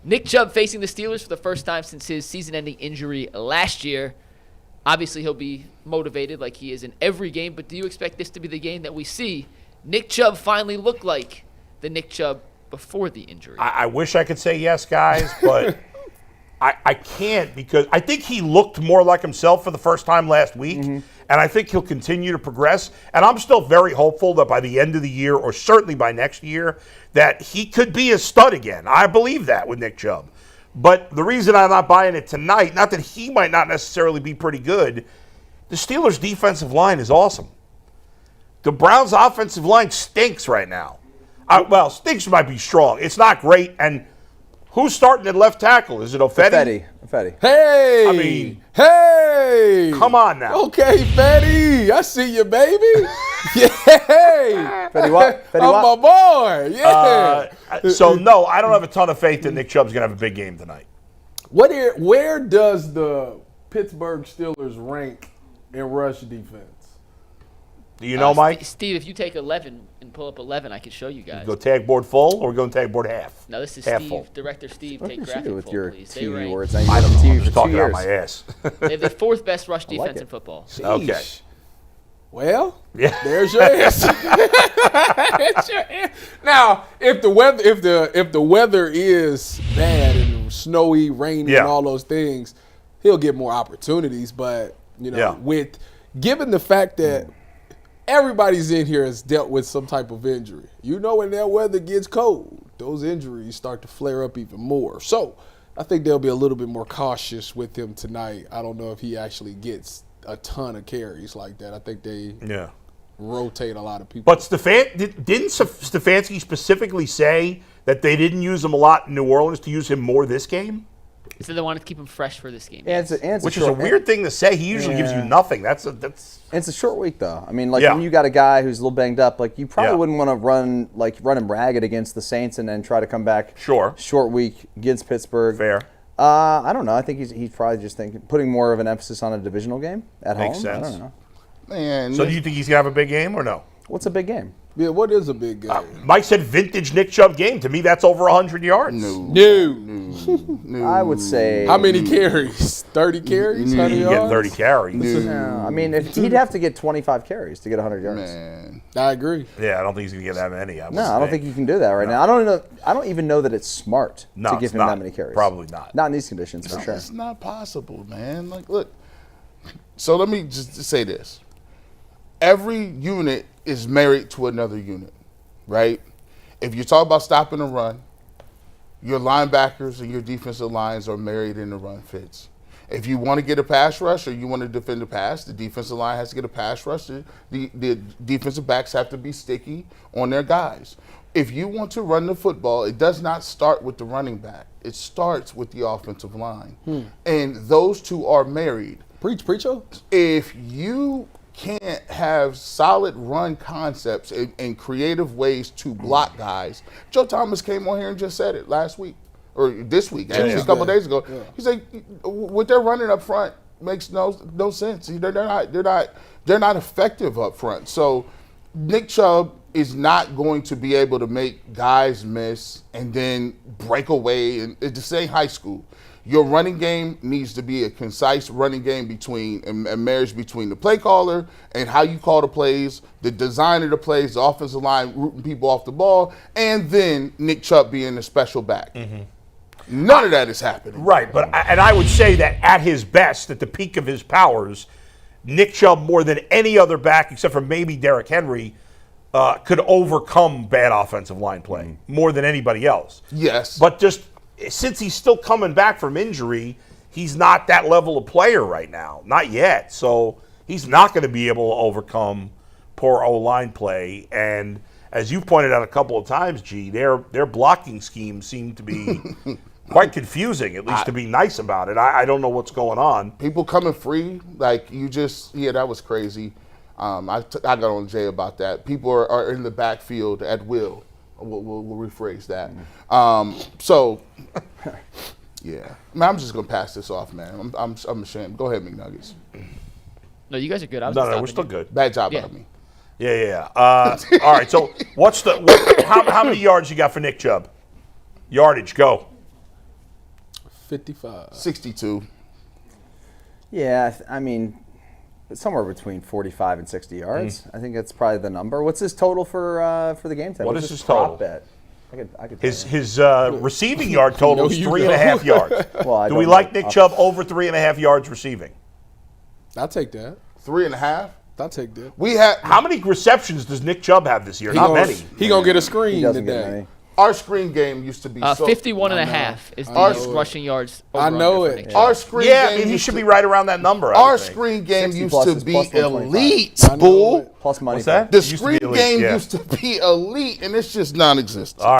Nick Chubb facing the Steelers for the first time since his season-ending injury last year. Obviously, he'll be motivated like he is in every game, but do you expect this to be the game that we see Nick Chubb finally look like the Nick Chubb before the injury? I wish I could say yes, guys, but I can't, because I think he looked more like himself for the first time last week, and I think he'll continue to progress. And I'm still very hopeful that by the end of the year, or certainly by next year, that he could be a stud again. I believe that with Nick Chubb. But the reason I'm not buying it tonight, not that he might not necessarily be pretty good, the Steelers' defensive line is awesome. The Browns' offensive line stinks right now. Stinks might be strong. It's not great. And who's starting at left tackle? Is it Ofetti? Ofetti. Hey! I mean, hey! Come on now. Okay, Fetty. I see you, baby. Yeah. Fetty what? My boy. Yeah. No, I don't have a ton of faith that Nick Chubb's going to have a big game tonight. Where does the Pittsburgh Steelers rank in rush defense? Do you know, Mike? Steve, if you take 11 and pull up 11, I can show you guys. Go tag board full, or go tag board half? No, this is half Steve, full. Director Steve. Take What graphic you with full, your please. TV rank, words? I don't know. I'm just talking out my ass. they have the fourth best rush defense it. in football. Okay. Well, Yeah. there's your answer. There's your answer. Now, if the weather is bad and snowy, rainy, and all those things, he'll get more opportunities. But with given the fact that everybody's in here has dealt with some type of injury, when that weather gets cold, those injuries start to flare up even more. So I think they'll be a little bit more cautious with him tonight. I don't know if he actually gets a ton of carries like that. I think they rotate a lot of people. But didn't Stefanski specifically say that they didn't use him a lot in New Orleans to use him more this game? So they wanted to keep him fresh for this game. Which is a weird thing to say. He usually gives you nothing. It's a short week, though. I mean, when you got a guy who's a little banged up, you probably wouldn't want to run him ragged against the Saints and then try to come back. Sure. Short week against Pittsburgh. Fair. I don't know. I think he's probably just putting more of an emphasis on a divisional game at home. Makes sense. I don't know. Man, So do you think he's going to have a big game or no? What's a big game? Yeah, what is a big game? Mike said vintage Nick Chubb game. To me, that's over 100 yards. No. I would say. How many carries? 30 carries? 100 You yards? get 30 carries. No, I mean, he'd have to get 25 carries to get 100 yards. man. I agree. Yeah, I don't think he's going to get that many. I don't think you can do that right now. I don't even know that it's smart to give it's him not. that many carries. Probably not. Not in these conditions, for sure. It's not possible, man. Look. So let me just say this. Every unit is married to another unit, right? If you talk about stopping the run, your linebackers and your defensive lines are married in the run fits. If you want to get a pass rush or you want to defend the pass, the defensive line has to get a pass rush. The defensive backs have to be sticky on their guys. If you want to run the football, it does not start with the running back. It starts with the offensive line. And those two are married. Preacher. If you can't have solid run concepts and creative ways to block guys. Joe Thomas came on here and just said it last week, or this week, actually, a couple of days ago. Yeah. He's like, what they're running up front makes no sense. They're not effective up front. So Nick Chubb is not going to be able to make guys miss and then break away. And it's the same high school. Your running game needs to be a concise running game between a marriage between the play caller and how you call the plays, the design of the plays, the offensive line rooting people off the ball, and then Nick Chubb being a special back. None of that is happening. Right, and I would say that at his best, at the peak of his powers, Nick Chubb, more than any other back, except for maybe Derrick Henry, could overcome bad offensive line play more than anybody else. Yes. But just since he's still coming back from injury, he's not that level of player right now. Not yet. So he's not going to be able to overcome poor O-line play. And as you pointed out a couple of times, G, their blocking schemes seem to be quite confusing, at least to be nice about it. I don't know what's going on. People coming free, that was crazy. I got on Jay about that. People are in the backfield at will. We'll rephrase that. Yeah. Man, I'm just gonna pass this off, man. I'm ashamed. Go ahead, McNuggets. No, you guys are good. No, we're still good. Bad job out of me. Yeah. All right. So how many yards you got for Nick Chubb? Yardage, go. 55. 62. Yeah, I mean, somewhere between 45 and 60 yards. I think that's probably the number. What's his total for the game time? What What's is his prop total? Bet? I could His receiving yard total is you 3.5 yards. Well, I Do don't we know. like Nick Chubb over 3.5 yards receiving? I'll take that. 3.5. I'll take that. We had How many receptions does Nick Chubb have this year? He Not gonna, many. He gonna get a screen He doesn't get today. many. our screen game used to be 51 and a half is the Our- rushing yards. I know over-under for it. Nick Our Chubb. screen Yeah, I game mean, he used should to- be right around that number. I Our would think. screen game 60 used plus to is be plus 125. elite, I know bull. it. Plus money. What's that? The Used to be screen elite, game yeah. used to be elite, and it's just non-existent. All right.